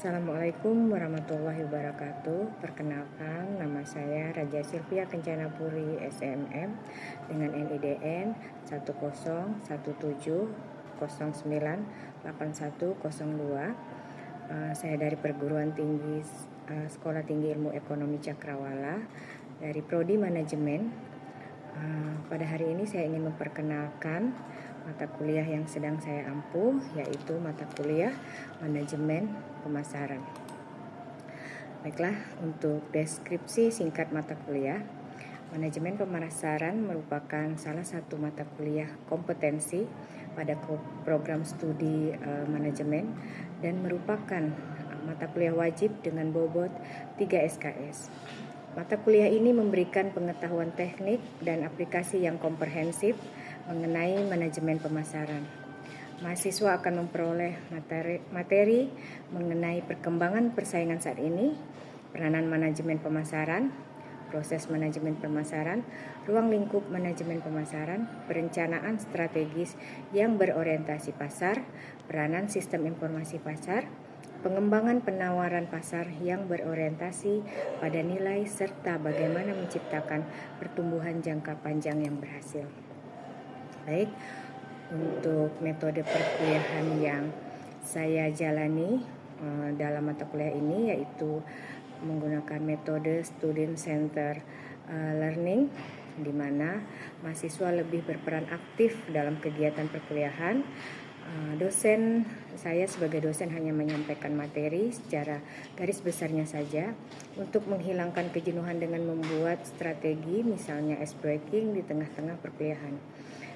Assalamualaikum warahmatullahi wabarakatuh. Perkenalkan, nama saya Raja Silvia Kencana Puri SMM dengan NIDN 1017098102. Saya dari perguruan tinggi Sekolah Tinggi Ilmu Ekonomi Cakrawala dari Prodi Manajemen. Pada hari ini saya ingin memperkenalkan mata kuliah yang sedang saya ampuh, yaitu mata kuliah Manajemen Pemasaran. Baiklah, untuk deskripsi singkat mata kuliah, Manajemen Pemasaran merupakan salah satu mata kuliah kompetensi pada program studi manajemen dan merupakan mata kuliah wajib dengan bobot 3 SKS. Mata kuliah ini memberikan pengetahuan teknik dan aplikasi yang komprehensif mengenai manajemen pemasaran. Mahasiswa akan memperoleh materi mengenai perkembangan persaingan saat ini, peranan manajemen pemasaran, proses manajemen pemasaran, ruang lingkup manajemen pemasaran, perencanaan strategis yang berorientasi pasar, peranan sistem informasi pasar, pengembangan penawaran pasar yang berorientasi pada nilai serta bagaimana menciptakan pertumbuhan jangka panjang yang berhasil. Baik, untuk metode perkuliahan yang saya jalani dalam mata kuliah ini yaitu menggunakan metode student center learning, di mana mahasiswa lebih berperan aktif dalam kegiatan perkuliahan. Saya sebagai dosen hanya menyampaikan materi secara garis besarnya saja untuk menghilangkan kejenuhan dengan membuat strategi, misalnya ice breaking di tengah-tengah perkuliahan.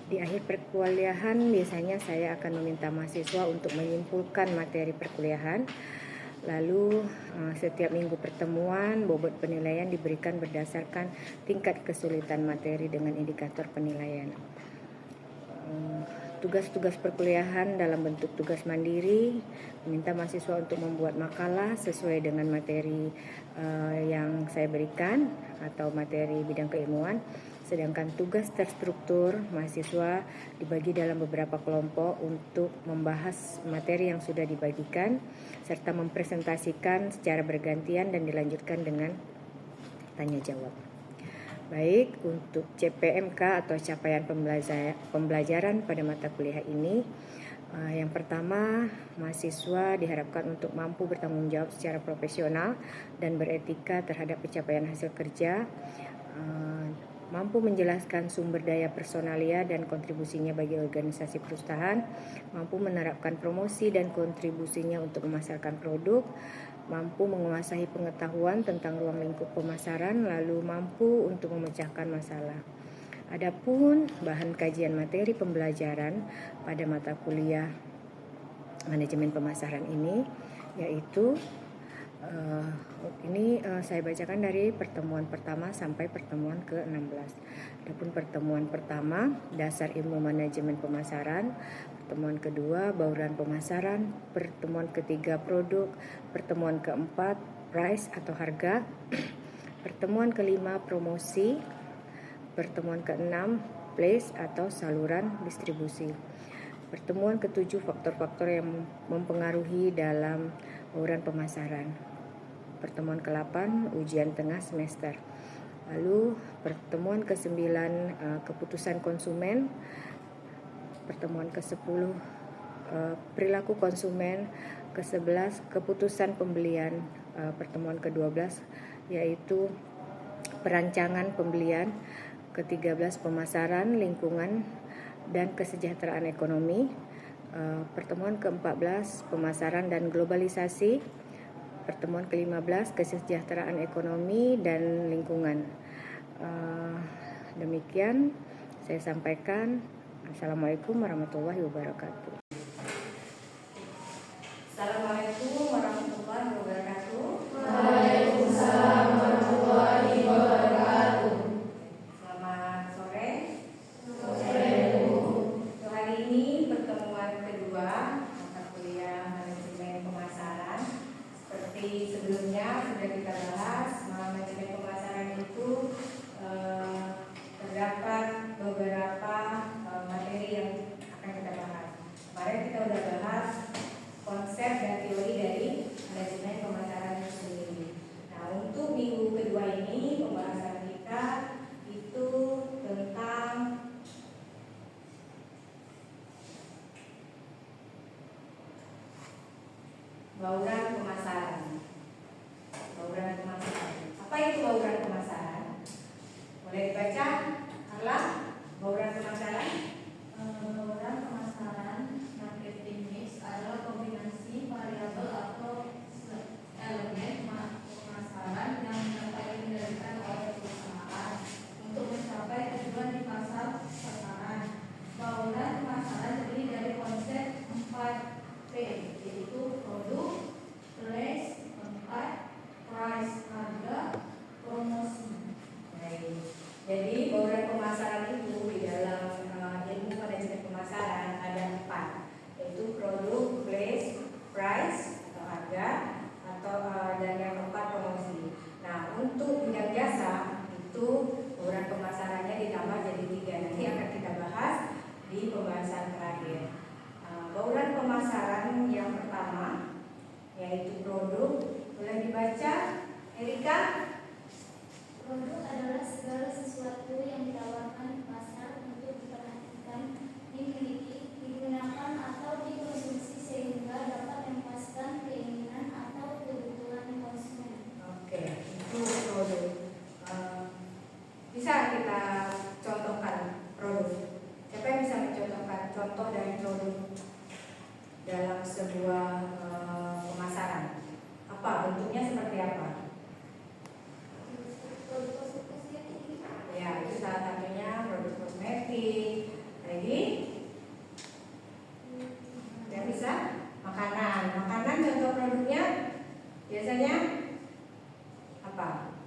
Di akhir perkuliahan biasanya saya akan meminta mahasiswa untuk menyimpulkan materi perkuliahan. Lalu setiap minggu pertemuan, bobot penilaian diberikan berdasarkan tingkat kesulitan materi dengan indikator penilaian. Tugas-tugas perkuliahan dalam bentuk tugas mandiri, meminta mahasiswa untuk membuat makalah sesuai dengan materi yang saya berikan atau materi bidang keilmuan. Sedangkan tugas terstruktur, mahasiswa dibagi dalam beberapa kelompok untuk membahas materi yang sudah dibagikan serta mempresentasikan secara bergantian dan dilanjutkan dengan tanya jawab. Baik, untuk CPMK atau capaian pembelajaran pada mata kuliah ini, yang pertama, mahasiswa diharapkan untuk mampu bertanggung jawab secara profesional dan beretika terhadap pencapaian hasil kerja, mampu menjelaskan sumber daya personalia dan kontribusinya bagi organisasi perusahaan, mampu menerapkan promosi dan kontribusinya untuk memasarkan produk, mampu menguasai pengetahuan tentang ruang lingkup pemasaran, lalu mampu untuk memecahkan masalah. Adapun bahan kajian materi pembelajaran pada mata kuliah manajemen pemasaran ini yaitu saya bacakan dari pertemuan pertama sampai pertemuan ke-16. Adapun pertemuan pertama, dasar ilmu manajemen pemasaran. Pertemuan kedua, bauran pemasaran. Pertemuan ketiga, produk. Pertemuan keempat, price atau harga. Pertemuan kelima, promosi. Pertemuan keenam, place atau saluran distribusi. Pertemuan ketujuh, faktor-faktor yang mempengaruhi dalam bauran pemasaran. Pertemuan ke-8, ujian tengah semester. Lalu pertemuan ke-9, keputusan konsumen. Pertemuan ke-10, perilaku konsumen. Ke-11, keputusan pembelian. Pertemuan ke-12 yaitu perancangan pembelian. Ke-13, pemasaran, lingkungan, dan kesejahteraan ekonomi. Pertemuan ke-14, pemasaran dan globalisasi. Pertemuan ke-15, kesejahteraan ekonomi dan lingkungan. Demikian saya sampaikan. Assalamualaikum warahmatullahi wabarakatuh. Assalamualaikum warahmatullahi wabarakatuh. Waalaikumsalam warahmatullahi wabarakatuh. Selamat sore. Sore, Bu. Untuk hari ini pertemuan kedua mata kuliah manajemen pemasaran. Seperti sebelumnya sudah kita bahas, manajemen pemasaran itu terdapat beberapa materi yang akan kita bahas. Kemarin kita sudah bahas konsep dan teori dari bauran pemasaran. Bauran pemasaran. Apa itu bauran pemasaran? Boleh dibaca, Carla? Bauran pemasaran? Bauran pemasaran marketing mix adalah kombinasi variabel atau elemen pemasaran yang dapat dikendalikan oleh perusahaan untuk mencapai tujuan di pasar sasaran. Bauran pemasaran terdiri dari konsep 4P, yaitu produk, place, tempat, price, harga, promosi. Baik. Jadi bauran pemasaran itu di dalam ilmu manajemen pemasaran ada 4, yaitu produk, place, price atau harga, atau dan yang keempat promosi. Nah, untuk bidang jasa itu bauran pemasarannya ditambah jadi 3. Nanti akan kita bahas di pembahasan terakhir. Bauran pemasaran yang pertama yaitu produk. Boleh dibaca, Erika? Produk adalah segala sesuatu yang ditawarkan di pasar untuk diperhatikan, dimiliki, digunakan atau dikonsumsi sehingga dapat memuaskan keinginan atau kebutuhan konsumen. Oke, itu produk. Bisa kita contohkan produk. Siapa yang bisa mencontohkan contoh dari produk dalam sebuah pemasaran? Apa bentuknya, seperti apa? Produk kosmetik. Ya, itu salah satunya produk kosmetik. Lagi? Ya, bisa? Makanan. Makanan contoh produknya biasanya apa?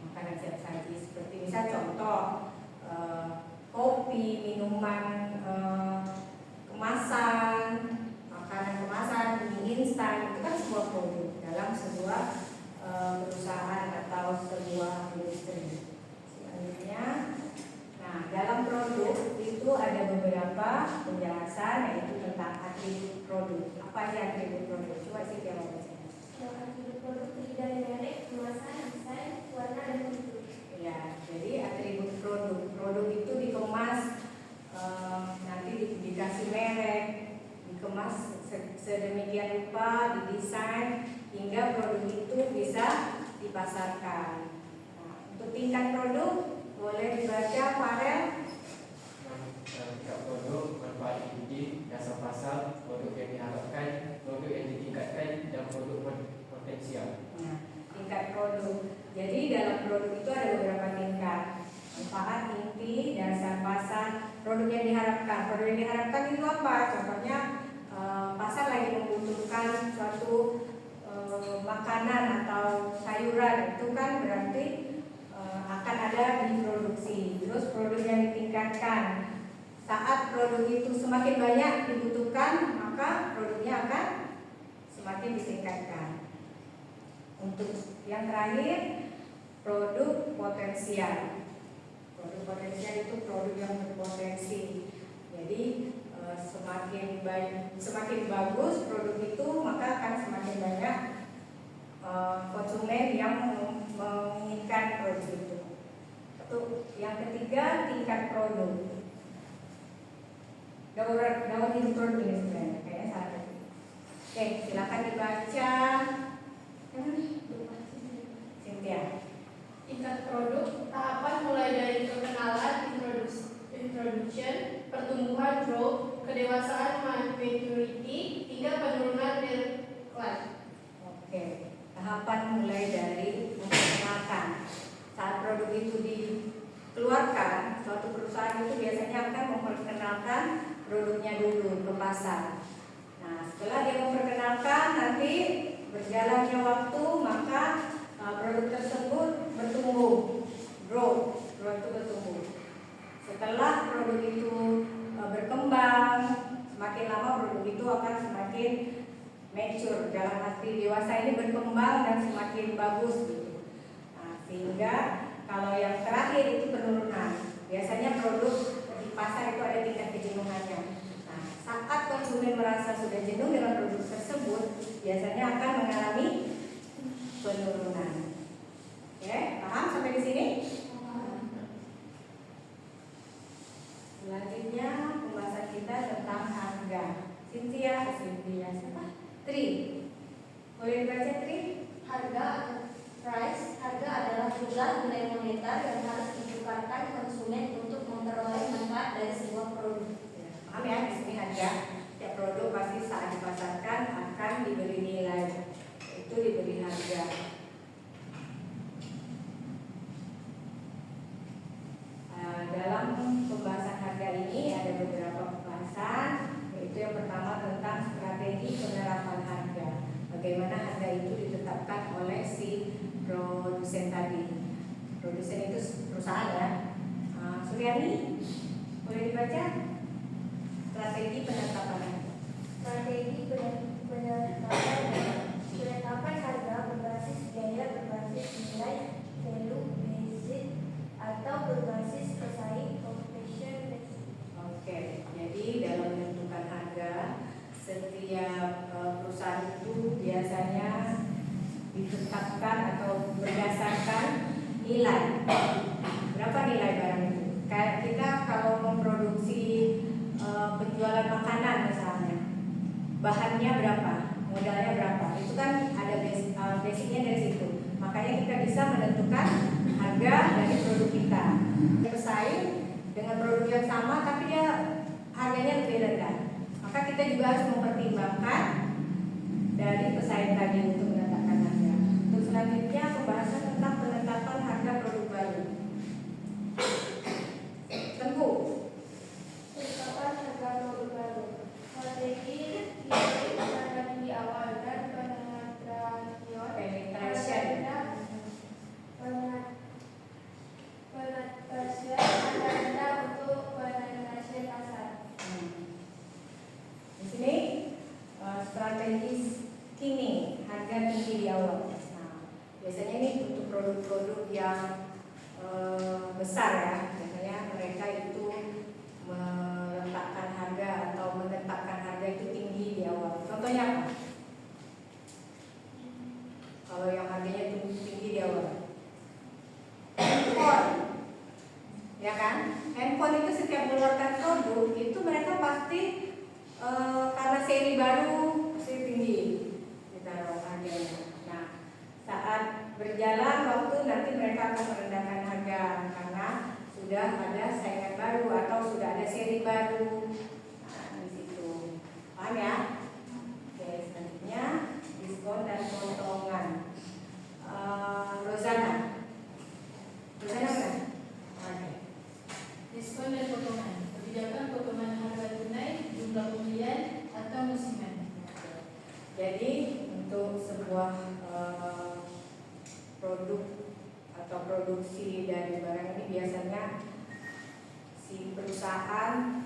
Makanan siap saji. Seperti misal contoh kopi, minuman kemasan, makanan kemasan, mie instan, itu kan sebuah produk dalam sebuah perusahaan atau sebuah industri. Selanjutnya, nah dalam produk itu ada beberapa penjelasan, yaitu tentang atribut produk. Apa sih atribut produk? Coba sih kita baca. Atribut produk terdiri dari merek, kemasan, desain, warna, dan bentuk. Ya, jadi atribut produk. Produk itu dikemas, nanti dikasih merek, dikemas sedemikian rupa, didesain hingga produk itu bisa dipasarkan. Nah, untuk tingkat produk boleh dibaca, Farel. Tingkat produk, manfaat ide, dasar pasar, produk yang diharapkan, produk yang ditingkatkan, dan produk potensial. Nah, tingkat produk. Jadi dalam produk itu ada beberapa tingkat. Manfaat inti, dasar pasar, produk yang diharapkan. Produk yang diharapkan itu apa? Contohnya pasar lagi membutuhkan suatu makanan atau sayuran, itu kan berarti akan ada diproduksi. Terus produk yang ditingkatkan, saat produk itu semakin banyak dibutuhkan, maka produknya akan semakin ditingkatkan. Untuk yang terakhir, produk potensial. Produk potensial itu produk yang berpotensi. Jadi semakin bagus produk itu, maka akan semakin banyak konsumen yang menginginkan produk itu. Yang ketiga, tingkat produk. Daur hidup produk ini sebenarnya kayaknya salah satu. Oke, silakan dibaca. Cynthia. Tingkat produk, tahapan mulai dari perkenalan, introduction, pertumbuhan growth, kedewasaan maturity, hingga penurunan decline. Oke, tahapan mulai dari memperkenalkan. Saat produk itu dikeluarkan, suatu perusahaan itu biasanya akan memperkenalkan produknya dulu ke pasar. Nah, setelah dia memperkenalkan, nanti berjalannya waktu, maka produk tersebut bertumbuh, grow itu bertumbuh. Setelah produk itu berkembang, semakin lama produk itu akan semakin mature, dalam arti dewasa ini berkembang dan semakin bagus gitu. Nah, sehingga kalau yang terakhir itu penurunan. Biasanya produk di pasar itu ada tingkat kejenuhannya. Nah, saat konsumen merasa sudah jenuh dengan produk tersebut, biasanya akan mengalami penurunan. Oke, paham sampai di sini? Selanjutnya pembahasan kita tentang harga. Cynthia siapa? Tri, boleh dibaca Tri? Harga atau price, harga adalah jumlah nilai moneter yang harus ditukarkan konsumen untuk memperoleh manfaat dari sebuah produk. Paham ya, di sini harga setiap produk pasti saat dipasarkan akan diberi nilai, itu diberi harga. Dalam pembahasan harga ini ada beberapa pembahasan, yaitu yang pertama tentang strategi penerapan harga. Bagaimana harga itu ditetapkan oleh si produsen tadi. Produsen itu perusahaan ya. Suryani, boleh dibaca? Strategi penetapan harga. Strategi penetapan harga berbasis biaya, berbasis nilai, value based, atau berbasis pesaing competition based. Oke, jadi dalam menentukan harga, setiap perusahaan itu biasanya ditetapkan atau berdasarkan nilai. Berapa nilai barang itu? Kayak kita kalau memproduksi penjualan makanan misalnya, bahannya berapa, modalnya berapa, itu kan ada basicnya dari situ. Makanya kita bisa menentukan harga dari produk kita. Bersaing dengan produk yang sama tapi dia harganya lebih rendah, maka kita juga harus mempertimbangkan dari pesaing tadi untuk menetapkan harga. Untuk selanjutnya pembahasan tentang penetapan harga produk baru. Tengku. Penetapan harga produk baru. Strategi harga tinggi awal dan Penetration. Penetration harga rendah untuk penetrasi pasar. Di sini strategi skimming, harga tinggi di awal. Nah, biasanya ini untuk produk-produk yang besar ya. Biasanya mereka itu meletakkan harga atau menetapkan harga itu tinggi di awal. Contohnya apa? Kalau yang harganya tinggi di awal, handphone, ya kan? Handphone itu setiap mengeluarkan produk itu mereka pasti karena seri baru pasti tinggi ditaruh harganya. Nah, saat berjalan waktu nanti mereka akan merendahkan harga karena sudah ada saingan baru atau sudah ada seri baru. Nah, di situ. Paham ya? Oke, selanjutnya diskon dan potongan. Rozana mana? Oke. Diskon dan potongan. Kebijakan potongan harga tunai, jumlah pembelian atau musiman. Jadi untuk sebuah produk atau produksi dari barang ini biasanya si perusahaan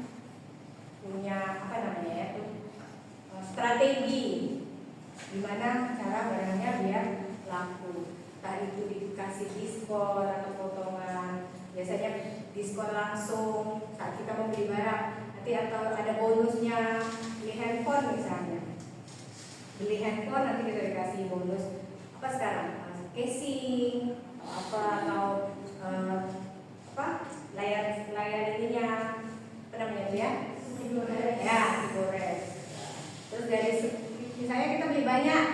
punya strategi gimana cara barangnya biar laku. Entah itu dikasih diskon atau potongan. Biasanya diskon langsung saat kita membeli barang, nanti atau ada bonusnya. Beli handphone misalnya, beli handphone nanti kita dikasih bonus apa sekarang, casing atau layar ininya apa namanya ya, digores. Terus dari misalnya kita beli banyak,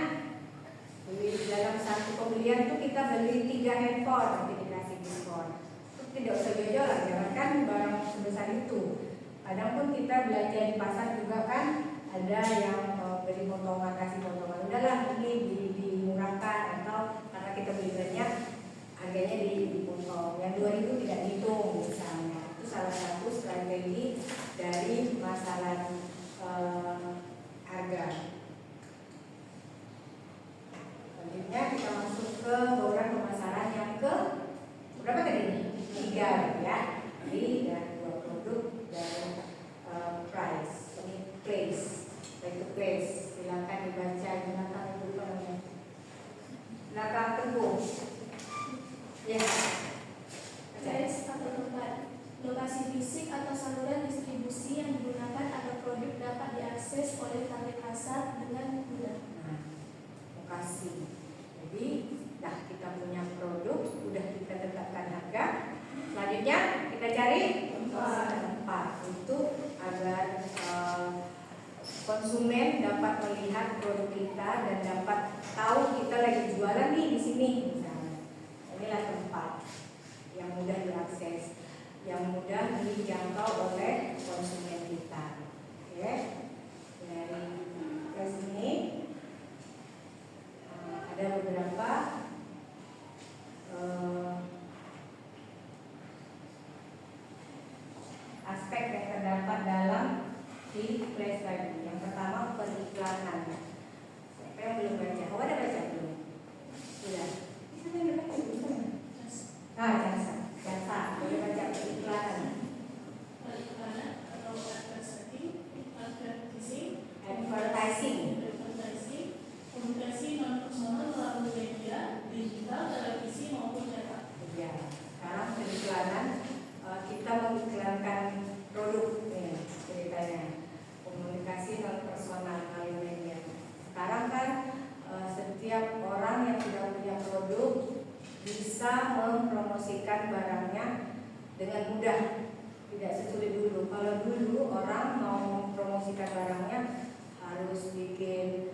dalam satu pembelian itu kita beli 3 handphone nanti dikasih diskon. Tidak usah jual-jualan, jangankan barang sebesar itu. Kadang pun kita belanja di pasar juga kan ada yang beri potongan, kasih potongan. Udahlah ini dimurahkan, atau karena kita beli banyak harganya dipotong. Yang 2.000 tidak dihitung misalnya. Itu salah satu strategi dari masalah harga. Selanjutnya kita masuk ke bauran pemasaran yang ke berapa tadi? 3 ya. Jadi ada 2 produk dan price, ini place, baik to place. Silakan dibaca di belakang itu namanya. Belakang Teguh. Ya. Place atau tempat, lokasi fisik atau saluran distribusi yang digunakan agar produk dapat diakses oleh target pasar dengan mudah. Nah, lokasi. Jadi, kita punya produk, sudah kita tetapkan harga. Selanjutnya kita cari tempat untuk agar konsumen dapat dapat melihat produk kita dan dapat tahu kita lagi jualan nih di sini misalnya. Inilah tempat yang mudah diakses, yang mudah dijangkau oleh konsumen kita. Oke. Dari ke sini ada beberapa aspek yang terdapat dalam di flash tadi. Yang pertama periklanan. Siapa yang belum baca? Oh, ada baca belum? Sudah. Siapa yang belum baca? Jasa. Boleh baca periklanan. Periklanan atau advertising, komunikasi non personal melalui media digital, televisi maupun cetak. Ya. Sekarang periklanan kita mengiklankan produk nih ceritanya. Komunikasi non personal melalui media. Sekarang kan setiap orang yang sudah punya produk bisa mempromosikan barangnya dengan mudah, tidak sesulit dulu. Kalau dulu orang mau mempromosikan barangnya harus bikin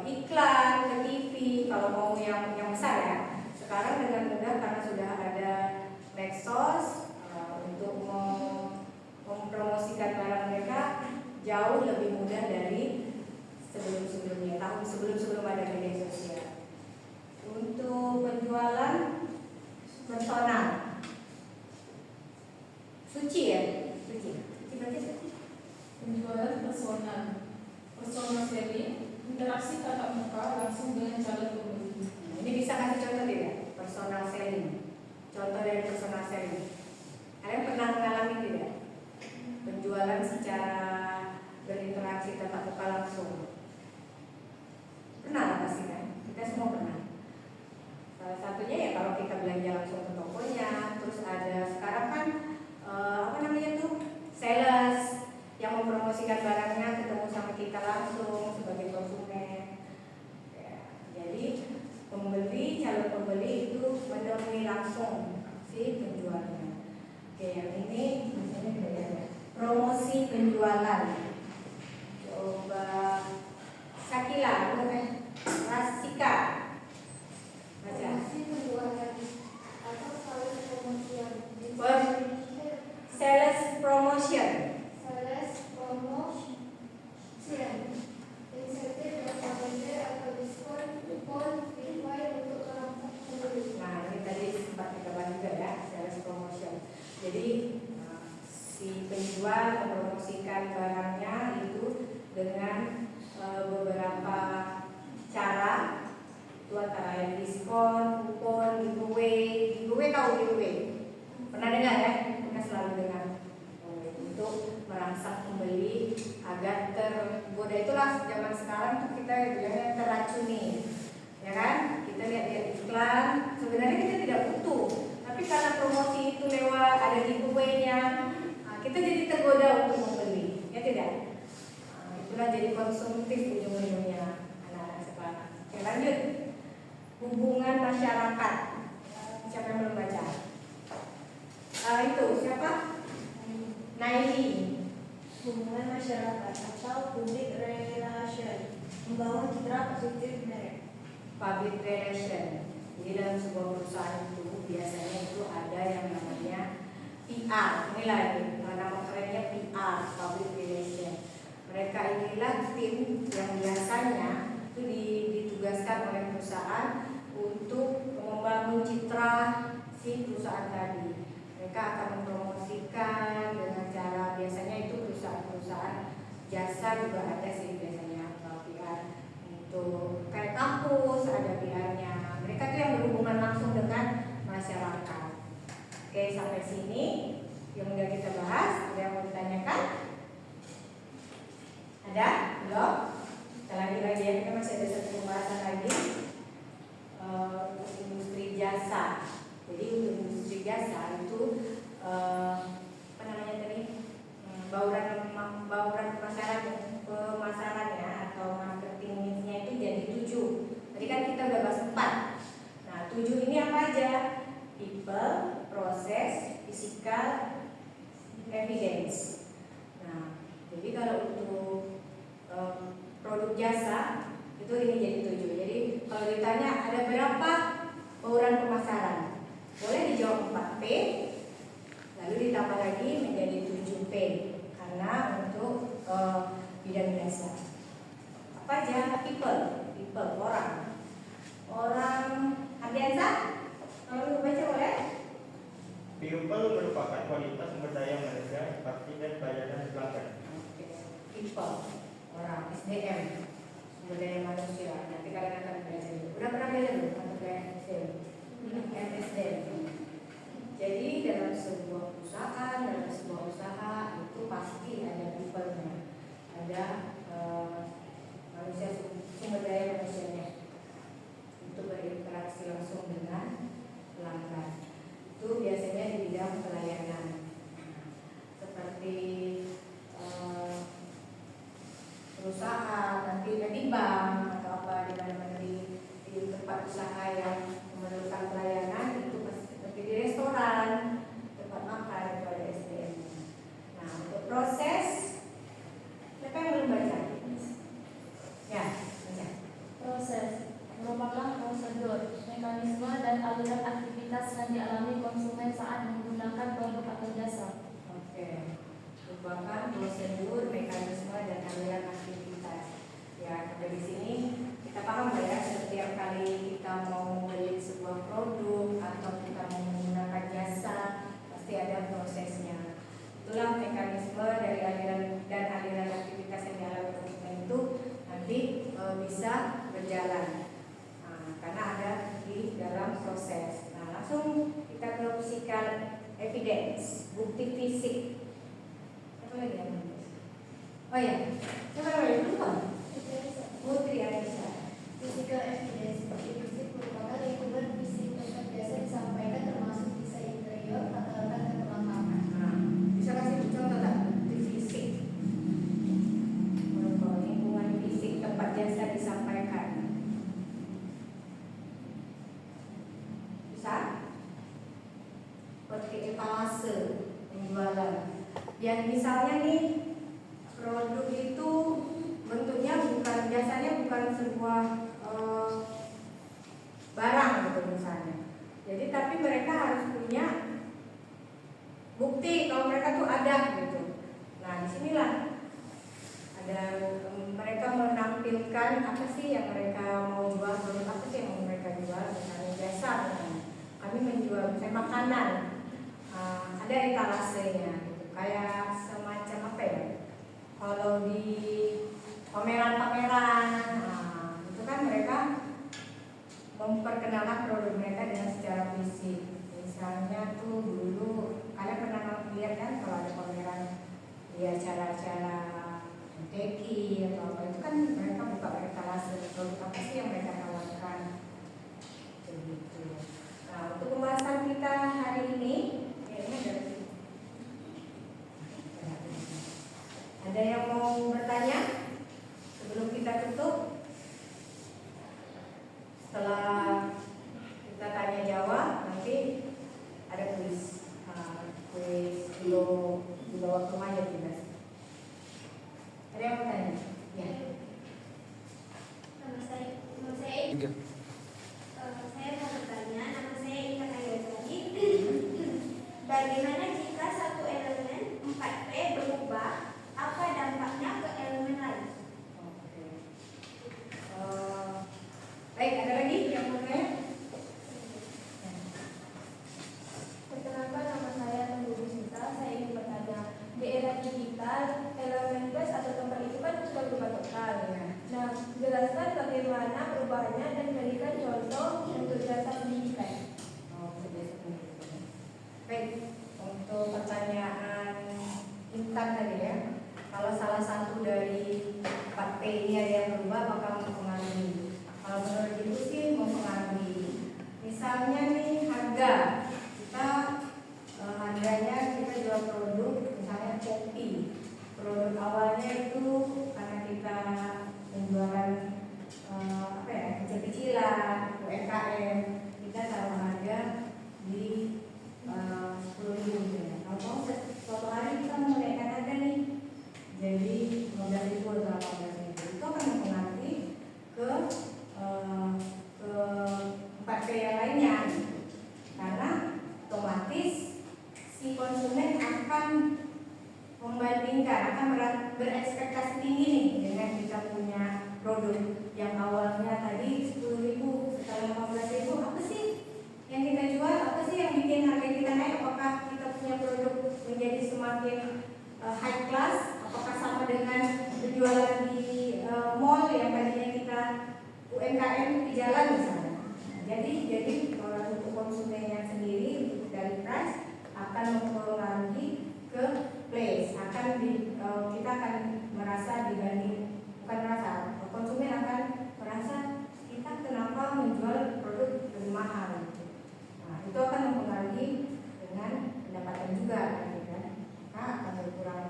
iklan ke TV kalau mau yang besar ya. Sekarang dengan mudah karena sudah ada medsos untuk mempromosikan barang mereka jauh lebih mudah dari sebelum-sebelumnya, tahun sebelum ada media sosial. Untuk penjualan personal, Suci berarti Suci. Penjualan personal selling, interaksi tatap muka langsung dengan calon pembeli. Ini bisa kasih contoh tidak? Personal selling. Contoh dari personal selling. Kalian pernah mengalami tidak? Penjualan secara berinteraksi tatap muka langsung. Pernah lah pasti kan? Kita semua pernah. Salah satunya ya kalau kita belanja langsung ke tokonya. Terus ada sekarang kan sales yang mempromosikan barangnya ketemu sama kita langsung sebagai konsumen. Ya, jadi calon pembeli itu menemui langsung si penjualnya. Oke, yang ini misalnya promosi penjualan. Coba Sakila, Rasika baca. Promosi penjualan atau sales promotion. Sales promotion. Insentif jasa vendor atau diskon kupon free untuk kelompok pembeli. Nah, ini tadi sempat kita bahas juga ya, sales promotion. Jadi si penjual mempromosikan barangnya itu dengan beberapa cara. Itu antara lain diskon, kupon, giveaway tahu giveaway? Pernah dengar ya? Kita selalu dengar untuk merangsang pembeli agar tergoda. Itulah zaman sekarang tuh kita bilangnya terracuni, ya kan? Kita lihat iklan, sebenarnya kita tidak butuh, tapi karena promosi itu lewat ada giveaway-nya, kita jadi tergoda untuk membeli, ya tidak? Itulah jadi konsumtif ujung-ujungnya anak-anak sekarang. Oke, lanjut. Hubungan masyarakat. Siapa yang belum baca? Itu siapa? Naili. Hubungan masyarakat atau public relation, membangun citra positif merek. Public relation. Jadi dalam sebuah perusahaan itu biasanya itu ada yang namanya PR. Inilah nama kerennya PR, public relation. Mereka inilah tim yang biasanya itu ditugaskan oleh perusahaan untuk membangun citra si perusahaan tadi. Mereka akan mempromosikan dengan cara biasanya itu perusahaan jasa juga ada sih biasanya PR untuk kayak kampus ada PR-nya. Mereka tuh yang berhubungan langsung dengan masyarakat. Oke, sampai sini yang udah kita bahas. Ada yang mau ditanyakan? Ada? Belum? Kita lanjut lagi ya, kita masih ada satu pembahasan lagi untuk industri jasa. Jadi untuk industri jasa itu apa namanya tadi, bauran pemasarannya atau marketingnya itu jadi 7. Tadi kan kita udah bahas 4. Nah 7 ini apa aja? People, proses, physical, evidence. Nah jadi kalau untuk produk Itu ini jadi 7. Jadi kalau ditanya ada berapa bauran pemasaran, boleh dijawab 4P, lalu ditambah lagi menjadi 7P karena untuk bidang dasar. Apa aja? People, orang Ardiansa, kalau baca boleh? People merupakan kualitas sumber daya manusia, pasti dan pelayanan pelanggan. People, orang SDM, sumber daya manusia. Nanti kalian akan belajar. Udah pernah belajar belum mata pelajaran SDM? MSDM. Jadi dalam sebuah perusahaan, dalam sebuah usaha itu pasti ada people-nya, ada manusia, sumber daya manusianya untuk berinteraksi langsung dengan pelanggan. Itu biasanya di bidang pelayanan, seperti perusahaan, nanti di bank atau apa di mana-mana di tempat usaha yang memerlukan pelayanan, itu seperti di restoran, tempat makan, itu ada SDM. Nah, untuk proses, siapa yang belum baca? Ya, baca. Proses merupakan prosedur, mekanisme dan aliran aktivitas yang dialami konsumen saat menggunakan produk atau jasa. Oke, merupakan prosedur, mekanisme dan aliran aktivitas. Ya, dari sini kita paham ya, setiap kali kita mau membeli sebuah produk atau kita mau menggunakan jasa, pasti ada prosesnya. Itulah mekanisme dari aliran dan aliran aktivitas yang dialami konsumen itu nanti bisa berjalan. Karena ada di dalam proses. Nah, langsung kita ke physical evidence, bukti fisik. Apa lagi yang oh ya, siapa yang lupa? Putri Aisyah. Physical evidence, bukti fisik merupakan lingkungan fisik tempat biasa disampaikan termasuk bisa interior, peralatan dan perlengkapan. Nah, bisa kasih contoh tak? Bukti fisik. Lingkungan fisik tempat biasa disampaikan. Seperti etalase penjualan. Yang misalnya nih produk itu bentuknya bukan, biasanya bukan sebuah barang gitu misalnya. Jadi tapi mereka harus punya bukti kalau mereka tuh ada gitu. Nah disinilah ada mereka menampilkan apa sih yang mereka mau jual, produk apa sih yang mau mereka jual, misalnya jasa misalnya. Kami menjual misalnya makanan, ada etalasenya gitu. Kayak semacam apa ya, kalau di pameran-pameran, itu kan mereka memperkenalkan produk mereka dengan secara fisik. Misalnya tuh dulu kalian pernah lihat kan kalau ada pameran di acara-acara MTQ atau apa, itu kan mereka buka etalase produk apa sih yang mereka tawarkan begitu. Nah, untuk pembahasan kita hari ini ada yang mau bertanya sebelum kita tutup? Setelah kita tanya jawab, nanti ada kuis, di bawah rumah ya jelas. Ada yang mau tanya? Ya. Nama saya mau bertanya, nama saya Ika Kayasani. Bagaimana jika satu elemen 4P berubah, apa dampaknya ke elemen lain? Oke. Baik, ada lagi yang mau tanya? Perkenalkan, nama saya Tenggu Sita. Saya ingin bertanya, di era digital, elemen base atau tempat itu kan sudah berubah total. Nah, jelaskan bagaimana perubahannya dan berikan contoh untuk jasa pendidikan. Baik, untuk pertanyaan Intan tadi ya, kalau salah satu dari 4P ini ada yang berubah, maka mempengaruhi. Kalau menurut itu sih mempengaruhi. Misalnya nih harga, kita harganya kita jual produk, misalnya kopi. Produk awalnya itu karena kita penjualan kecil-kecilan, UMKM, kita taruh harga di 10.000 ya. Kalau suatu hari kita mau menaikkan harga nih, jadi 15.000 atau 18.000, itu akan mempengaruhi ke akan berekspektasi tinggi nih dengan kita punya produk yang awalnya tadi 10.000, sekarang 15.000. Apa sih yang kita jual? Apa sih yang bikin harga kita naik? Apakah kita punya produk menjadi semakin high class? Apakah sama dengan penjualan di mall yang tadinya kita UMKM di jalan misalnya? Jadi untuk konsumennya sendiri dari price akan mempengaruhi ke place, kita akan merasa konsumen akan merasa kita kenapa menjual produk lebih mahal. Nah, itu akan mempengaruhi dengan pendapatan juga, kan? Maka akan berkurang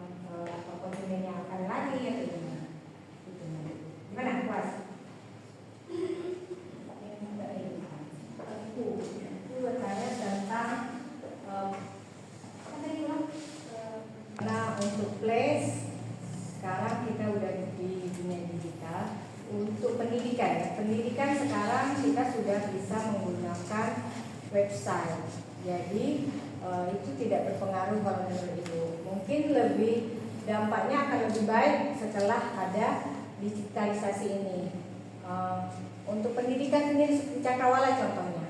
konsumen yang akan lagi ya gimana? Gimana puas? Itu bertanya tentang nah untuk place sekarang kita udah di dunia digital. Untuk pendidikan sekarang kita sudah bisa menggunakan website. Jadi itu tidak berpengaruh kalau menurut Ibu. Mungkin dampaknya akan lebih baik setelah ada digitalisasi ini. Untuk pendidikan sendiri seperti Cakrawala contohnya,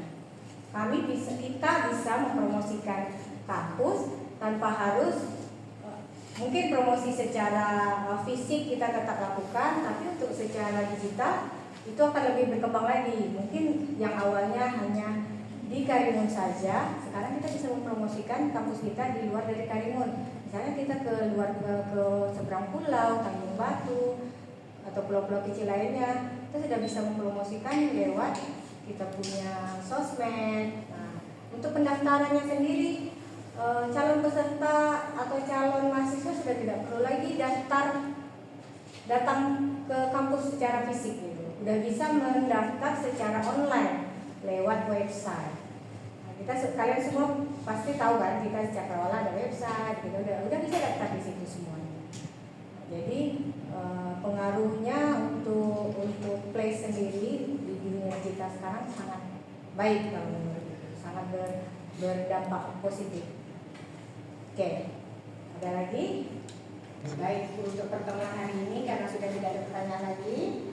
kita bisa mempromosikan kampus tanpa harus mungkin promosi secara fisik kita tetap lakukan, tapi untuk secara digital itu akan lebih berkembang lagi. Mungkin yang awalnya hanya di Karimun saja, sekarang kita bisa mempromosikan kampus kita di luar dari Karimun. Misalnya kita ke seberang pulau, Tanjung Batu, atau pulau-pulau kecil lainnya, kita sudah bisa mempromosikan lewat kita punya sosmed. Nah, untuk pendaftarannya sendiri, calon peserta atau calon mahasiswa sudah tidak perlu lagi datang ke kampus secara fisik gitu. Sudah bisa mendaftar secara online lewat website. Nah, kalian semua pasti tahu kan, kita di Cakrawala ada website, gitu. Udah bisa daftar di situ semuanya. Jadi pengaruhnya untuk place sendiri di dunia digital sekarang sangat baik kalau menurut, sangat berdampak positif. Oke, ada lagi? Baik, untuk pertemuan hari ini karena sudah tidak ada pertanyaan lagi,